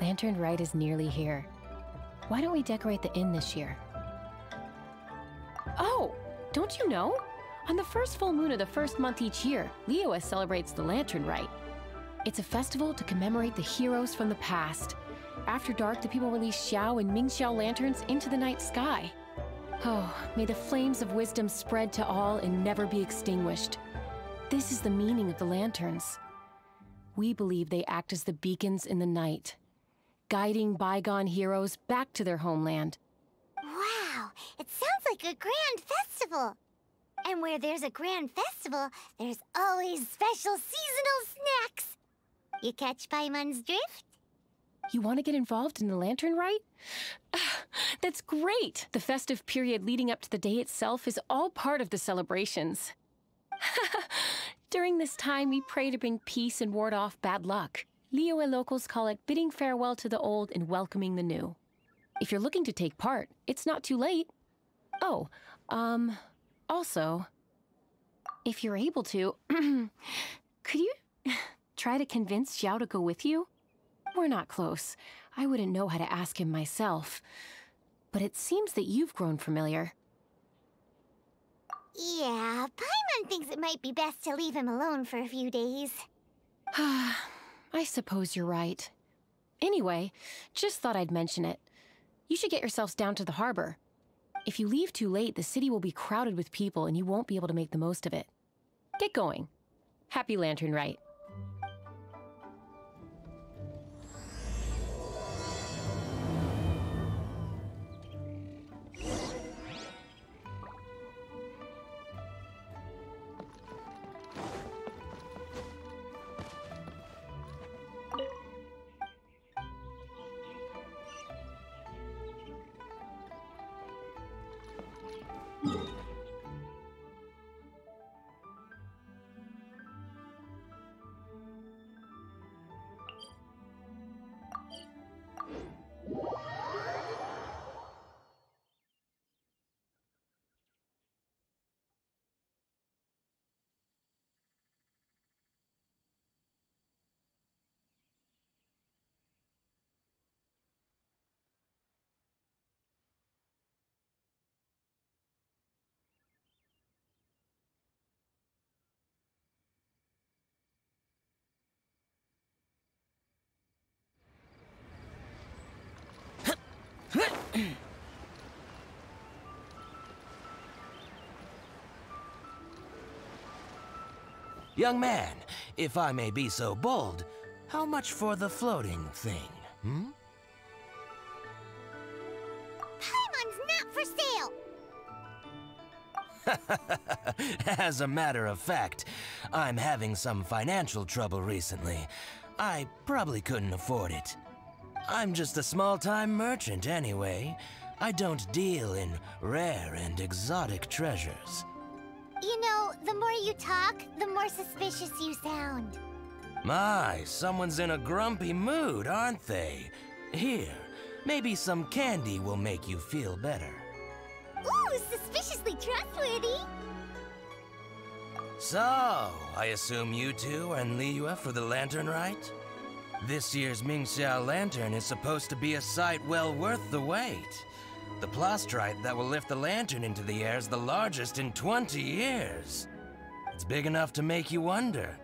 Lantern Rite is nearly here. Why don't we decorate the inn this year? Oh, don't you know? On the first full moon of the first month each year, Liyue celebrates the Lantern Rite. It's a festival to commemorate the heroes from the past. After dark, the people release Xiao and Mingxiao lanterns into the night sky. Oh, may the flames of wisdom spread to all and never be extinguished. This is the meaning of the lanterns. We believe they act as the beacons in the night, guiding bygone heroes back to their homeland. Wow, it sounds like a grand festival. And where there's a grand festival, there's always special seasonal snacks. You catch Paimon's drift? You want to get involved in the Lantern Rite? That's great! The festive period leading up to the day itself is all part of the celebrations. During this time, we pray to bring peace and ward off bad luck. Liyue locals call it bidding farewell to the old and welcoming the new. If you're looking to take part, it's not too late. Oh, also, if you're able to, could you try to convince Xiao to go with you? We're not close. I wouldn't know how to ask him myself. But it seems that you've grown familiar. Yeah, Paimon thinks it might be best to leave him alone for a few days. I suppose you're right. Anyway, just thought I'd mention it. You should get yourselves down to the harbor. If you leave too late, the city will be crowded with people and you won't be able to make the most of it. Get going. Happy Lantern Rite. Young man, if I may be so bold, how much for the floating thing, hmm? Paimon's not for sale! As a matter of fact, I'm having some financial trouble recently. I probably couldn't afford it. I'm just a small-time merchant anyway. I don't deal in rare and exotic treasures. You know, the more you talk, the more suspicious you sound. My, someone's in a grumpy mood, aren't they? Here, maybe some candy will make you feel better. Ooh, suspiciously trustworthy! So, I assume you two are in Liyue for the Lantern Rite? This year's Mingxiao lantern is supposed to be a sight well worth the wait. The plastrite that will lift the lantern into the air is the largest in 20 years. It's big enough to make you wonder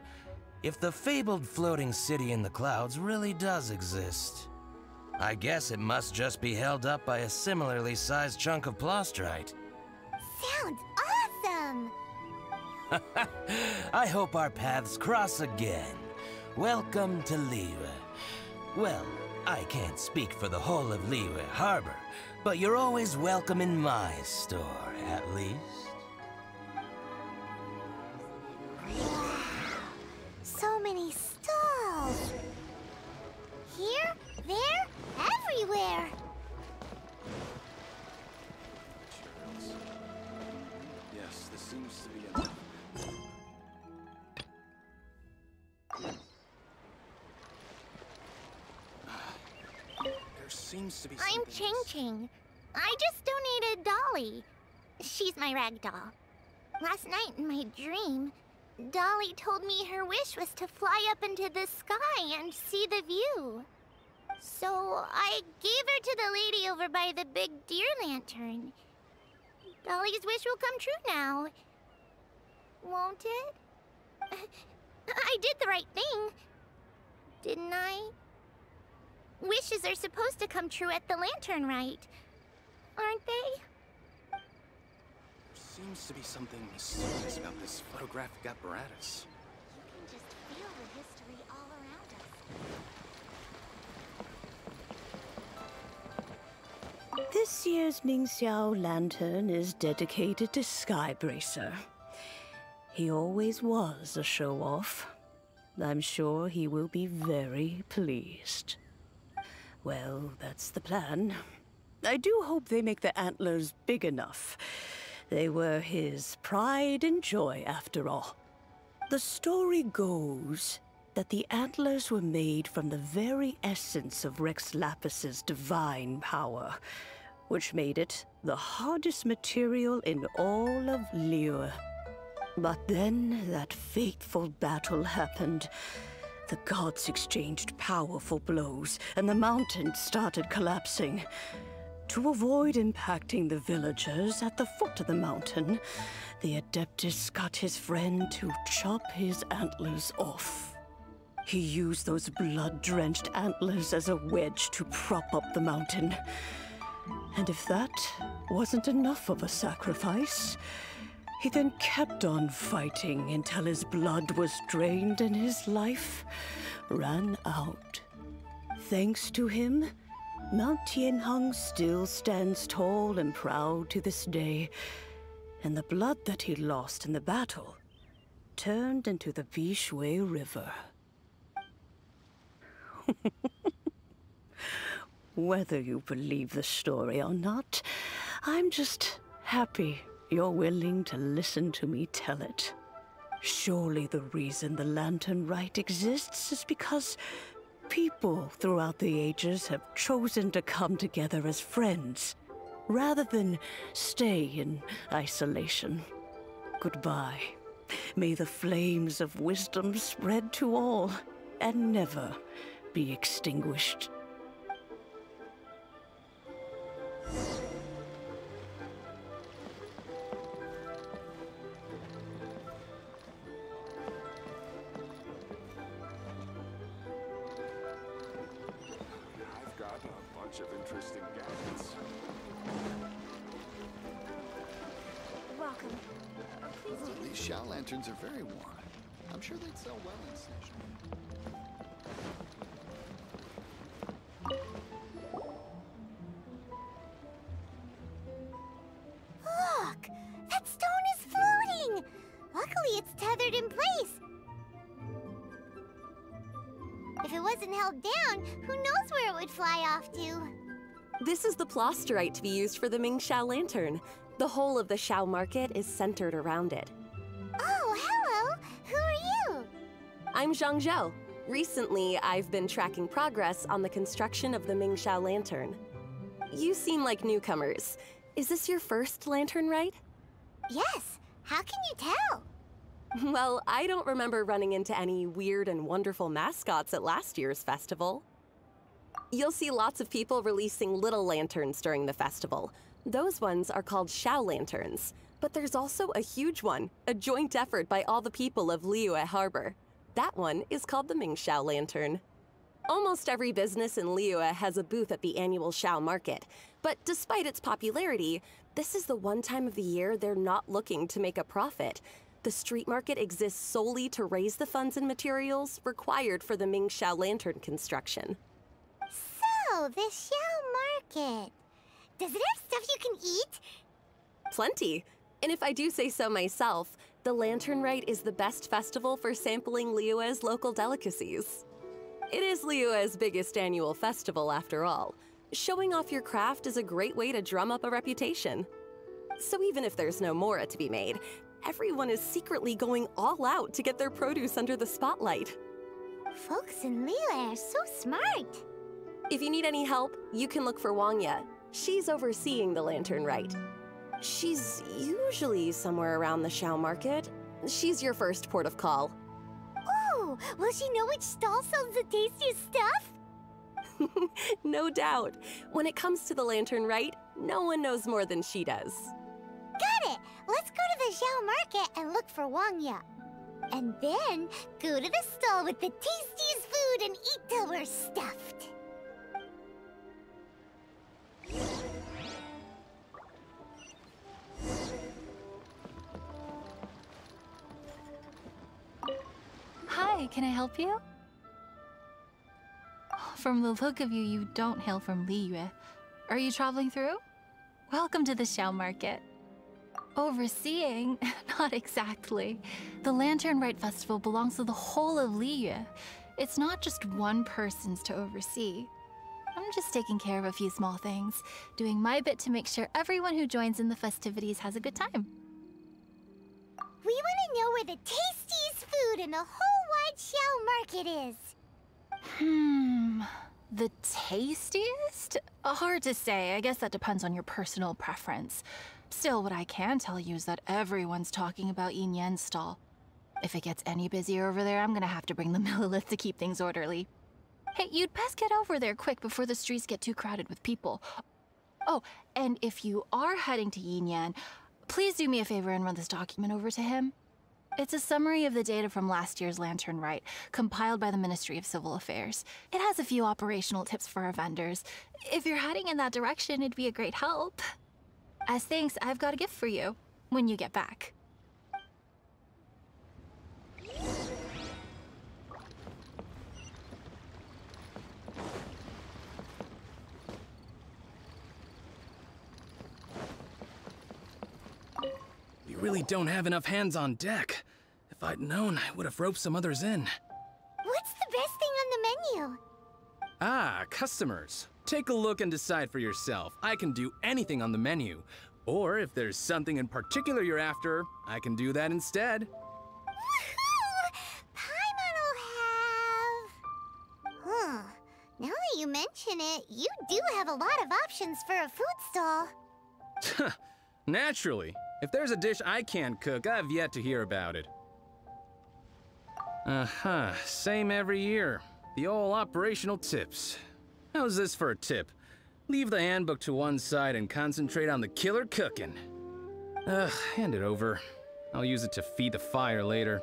if the fabled floating city in the clouds really does exist. I guess it must just be held up by a similarly sized chunk of plastrite. Sounds awesome! I hope our paths cross again. Welcome to Liyue. Well, I can't speak for the whole of Liyue Harbor, but you're always welcome in my store, at least. Wow, so many stalls! Here, there, everywhere! Yes, this seems to be enough. There seems to be I'm something Ching Ching. I just donated Dolly. She's my rag doll. Last night in my dream, Dolly told me her wish was to fly up into the sky and see the view. So I gave her to the lady over by the big deer lantern. Dolly's wish will come true now. Won't it? I did the right thing, didn't I? Wishes are supposed to come true at the lantern rite, aren't they? There seems to be something mysterious about this photographic apparatus. You can just feel the history all around us. This year's Mingxiao lantern is dedicated to Skybracer. He always was a show-off. I'm sure he will be very pleased. Well, that's the plan. I do hope they make the antlers big enough. They were his pride and joy, after all. The story goes that the antlers were made from the very essence of Rex Lapis's divine power, which made it the hardest material in all of Liyue. But then that fateful battle happened. The gods exchanged powerful blows, and the mountain started collapsing. To avoid impacting the villagers at the foot of the mountain, the Adeptus got his friend to chop his antlers off. He used those blood-drenched antlers as a wedge to prop up the mountain. And if that wasn't enough of a sacrifice, he then kept on fighting until his blood was drained and his life ran out. Thanks to him, Mount Tianheng still stands tall and proud to this day, and the blood that he lost in the battle turned into the Bishui River. Whether you believe the story or not, I'm just happy you're willing to listen to me tell it. Surely the reason the Lantern Rite exists is because people throughout the ages have chosen to come together as friends, rather than stay in isolation. Goodbye. May the flames of wisdom spread to all, and never be extinguished. I've got a bunch of interesting gadgets. Welcome. Please do. These Xiao lanterns are very warm. I'm sure they'd sell well in stationery. Look! That stone is floating! Luckily, it's tethered in place. If it wasn't held down, who knows where it would fly off to? This is the plasterite to be used for the Mingxiao lantern. The whole of the Xiao market is centered around it. Oh, hello! Who are you? I'm Zhang Zhou. Recently, I've been tracking progress on the construction of the Mingxiao lantern. You seem like newcomers. Is this your first lantern rite? Yes. How can you tell? Well, I don't remember running into any weird and wonderful mascots at last year's festival. You'll see lots of people releasing little lanterns during the festival. Those ones are called Xiao lanterns. But there's also a huge one, a joint effort by all the people of Liyue Harbor. That one is called the Mingxiao lantern. Almost every business in Liyue has a booth at the annual Xiao market. But despite its popularity, this is the one time of the year they're not looking to make a profit. The street market exists solely to raise the funds and materials required for the Mingxiao lantern construction. So, the Xiao market. Does it have stuff you can eat? Plenty. And if I do say so myself, the Lantern Rite is the best festival for sampling Liyue's local delicacies. It is Liyue's biggest annual festival, after all. Showing off your craft is a great way to drum up a reputation. So even if there's no mora to be made, everyone is secretly going all out to get their produce under the spotlight. Folks in Liyue are so smart. If you need any help, you can look for Wangya. She's overseeing the Lantern Rite. She's usually somewhere around the Xiao market. She's your first port of call. Oh, will she know which stall sells the tastiest stuff? No doubt. When it comes to the lantern rite, no one knows more than she does. Got it! Let's go to the Xiao market and look for Wangya. And then go to the stall with the tastiest food and eat till we're stuffed. Hi, can I help you? From the look of you, you don't hail from Liyue. Are you traveling through? Welcome to the Xiao market. Overseeing? Not exactly. The Lantern Rite Festival belongs to the whole of Liyue. It's not just one person's to oversee. I'm just taking care of a few small things, doing my bit to make sure everyone who joins in the festivities has a good time. We want to know where the tastiest food in the whole wide Xiao market is. The tastiest? Hard to say. I guess that depends on your personal preference. Still, what I can tell you is that everyone's talking about Yin Yan's stall. If it gets any busier over there, I'm gonna have to bring the millilith to keep things orderly. Hey, you'd best get over there quick before the streets get too crowded with people. Oh, and if you are heading to Yin Yan, please do me a favor and run this document over to him. It's a summary of the data from last year's Lantern Rite, compiled by the Ministry of Civil Affairs. It has a few operational tips for our vendors. If you're heading in that direction, it'd be a great help. As thanks, I've got a gift for you when you get back. We really don't have enough hands on deck. If I'd known, I would have roped some others in. What's the best thing on the menu? Ah, customers. Take a look and decide for yourself. I can do anything on the menu. Or if there's something in particular you're after, I can do that instead. Woohoo! Paimon will have... Now that you mention it, you do have a lot of options for a food stall. Naturally. If there's a dish I can't cook, I've yet to hear about it. Same every year. The old operational tips. How's this for a tip? Leave the handbook to one side and concentrate on the killer cooking. Hand it over. I'll use it to feed the fire later.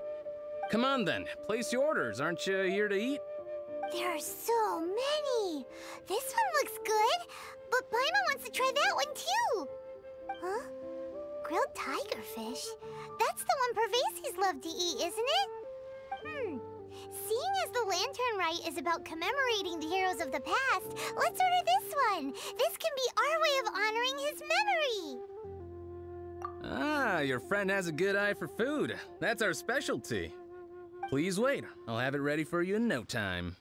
Come on then, place your orders. Aren't you here to eat? There are so many. This one looks good, but Paimon wants to try that one too. Huh? Grilled tigerfish? That's the one Pervases love to eat, isn't it? Seeing as the Lantern Rite is about commemorating the heroes of the past, let's order this one. This can be our way of honoring his memory. Ah, your friend has a good eye for food. That's our specialty. Please wait. I'll have it ready for you in no time.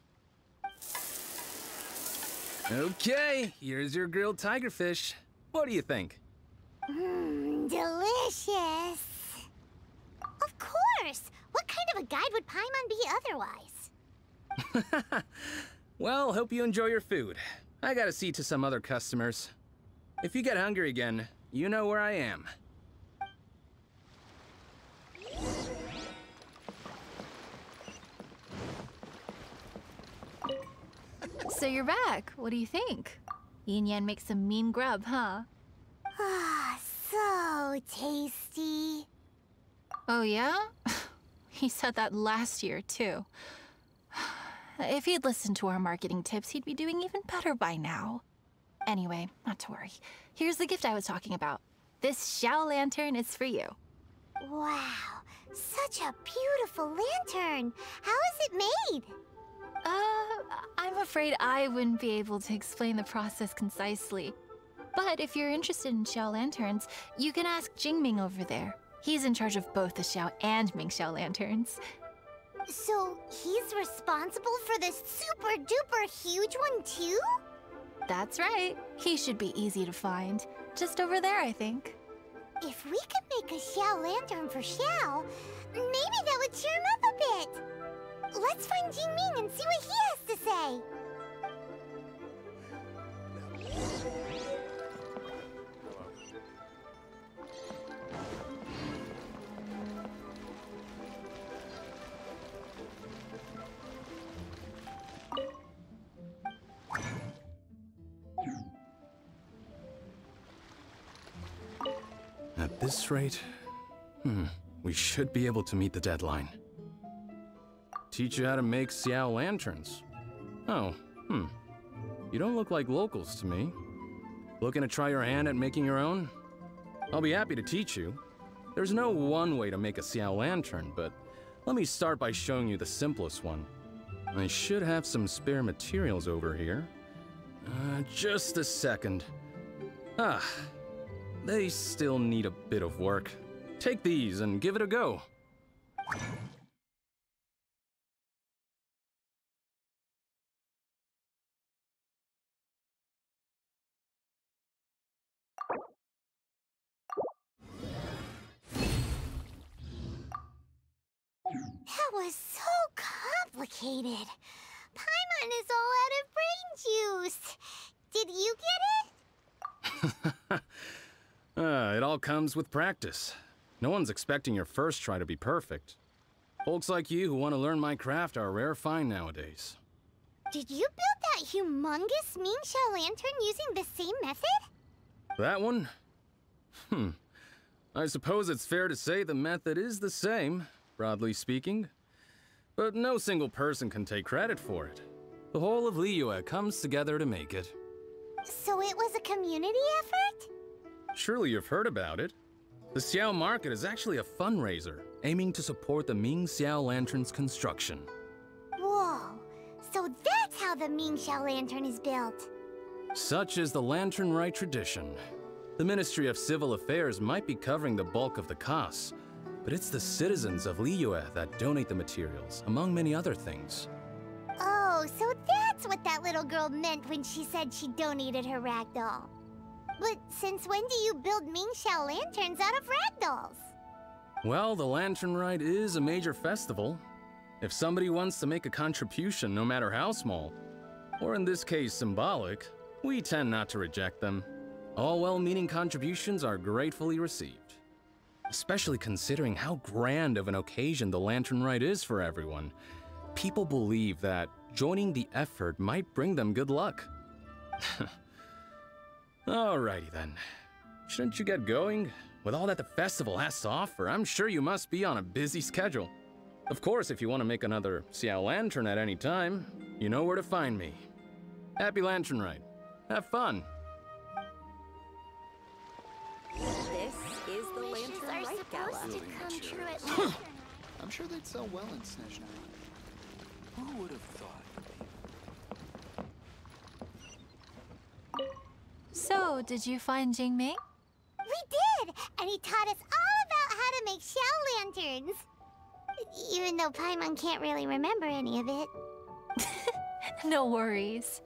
Okay, here's your grilled tigerfish. What do you think? Delicious. Of course. What kind of a guide would Paimon be otherwise? Well, hope you enjoy your food. I gotta see to some other customers. If you get hungry again, you know where I am. So you're back. What do you think? Yin Yan makes some mean grub, huh? Ah, so tasty. Oh yeah? He said that last year, too. If he'd listened to our marketing tips, he'd be doing even better by now. Anyway, not to worry. Here's the gift I was talking about. This Xiao lantern is for you. Wow, such a beautiful lantern. How is it made? I'm afraid I wouldn't be able to explain the process concisely. But if you're interested in Xiao lanterns, you can ask Jingming over there. He's in charge of both the Xiao and Mingxiao lanterns. So he's responsible for this super duper huge one too? That's right. He should be easy to find. Just over there, I think. If we could make a Xiao lantern for Xiao, maybe that would cheer him up a bit. Let's find Jingming and see what he has to say. At this rate, we should be able to meet the deadline. Teach you how to make Xiao lanterns. Oh, You don't look like locals to me. Looking to try your hand at making your own? I'll be happy to teach you. There's no one way to make a Xiao lantern, but let me start by showing you the simplest one. I should have some spare materials over here. Just a second. They still need a bit of work. Take these and give it a go. That was so complicated. Paimon is all out of brain juice. Did you get it? It all comes with practice. No one's expecting your first try to be perfect. Folks like you who want to learn my craft are a rare find nowadays. Did you build that humongous Mingxiao lantern using the same method? That one? I suppose it's fair to say the method is the same, broadly speaking. But no single person can take credit for it. The whole of Liyue comes together to make it. So it was a community effort? Surely you've heard about it. The Xiao Market is actually a fundraiser, aiming to support the Ming Xiao Lantern's construction. Whoa, so that's how the Mingxiao lantern is built. Such is the Lantern Rite tradition. The Ministry of Civil Affairs might be covering the bulk of the costs, but it's the citizens of Liyue that donate the materials, among many other things. Oh, so that's what that little girl meant when she said she donated her ragdoll. But since when do you build Mingxiao lanterns out of ragdolls? Well, the Lantern Rite is a major festival. If somebody wants to make a contribution, no matter how small, or in this case symbolic, we tend not to reject them. All well-meaning contributions are gratefully received. Especially considering how grand of an occasion the Lantern Rite is for everyone. People believe that joining the effort might bring them good luck. Alrighty then. Shouldn't you get going? With all that the festival has to offer, I'm sure you must be on a busy schedule. Of course, if you want to make another Xiao Lantern at any time, you know where to find me. Happy Lantern Rite. Have fun. This is the Lantern Rite Gala. To come true at Lantern. I'm sure they'd sell well in Snezhna. Who would have thought? So, did you find Jingming? We did! And he taught us all about how to make Xiao lanterns. Even though Paimon can't really remember any of it. No worries.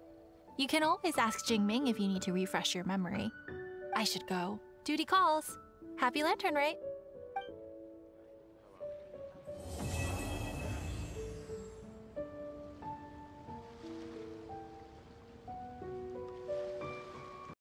You can always ask Jingming if you need to refresh your memory. I should go. Duty calls. Happy Lantern Rite.